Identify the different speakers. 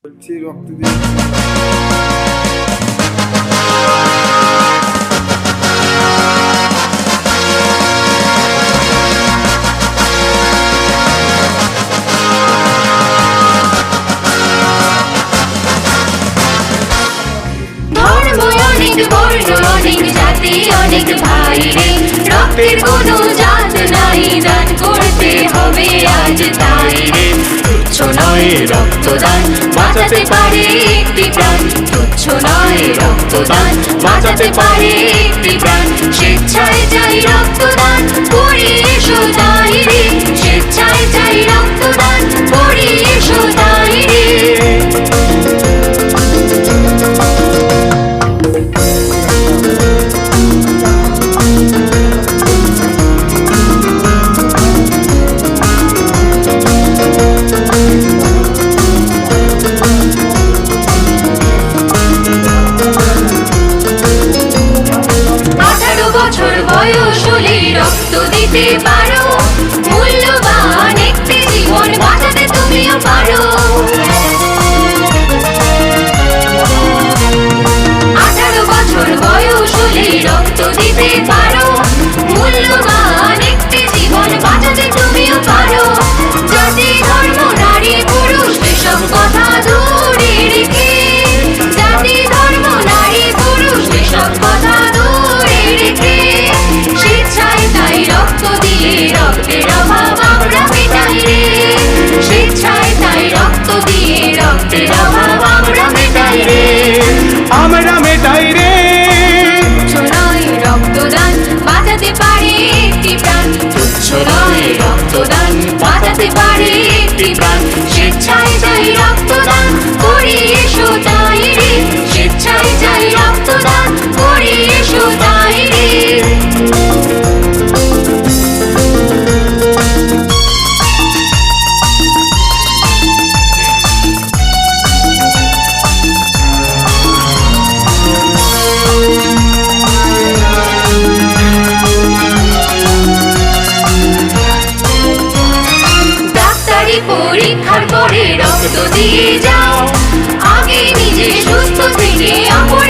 Speaker 1: রক্ত দিচ্ছি।
Speaker 2: অনেক জাতি অনেক ভাই রে, রক্তের কোনো জাত নাই, দান করতে হবে আজ তাই রে। তুচ্ছ নয় রক্তদান, বাঁচাতে পারে একটি প্রাণ। তুচ্ছ নয় রক্তদান, বাঁচাতে পারে একটি প্রাণ। স্বেচ্ছায় চাই রক্তদান, করি এসো তাই রে। স্বেচ্ছায় চাই রক্তদান, করি এসো তাই রে। রক্ত দিতে পারো, মূল্যবান একটি জীবন বাঁচাতে তুমিও পারো। 18 বছর বয়স হলেই রক্ত দিতে পারো, মূল্যবান একটি জীবন বাঁচাতে তুমিও পারো। জাতি ধর্ম নারী পুরুষ এসব কথা দূরে রেখে, জাতি ধর্ম নারী পুরুষ এসব কথা দূরে রেখে, স্বেচ্ছায় তাই রক্ত দিয়ে রক্তের অভাব আমরা মেটাই রে। স্বেচ্ছায় তাই রক্ত দিয়ে রক্তের অভাব আমরা মেটাই রে।
Speaker 1: আমরা মেটাই রে।
Speaker 2: তুচ্ছ নয় রক্তদান, বাঁচাতে পারে একটি প্রাণ। তুচ্ছ নয় রক্তদান, বাঁচাতে পারে একটি প্রাণ।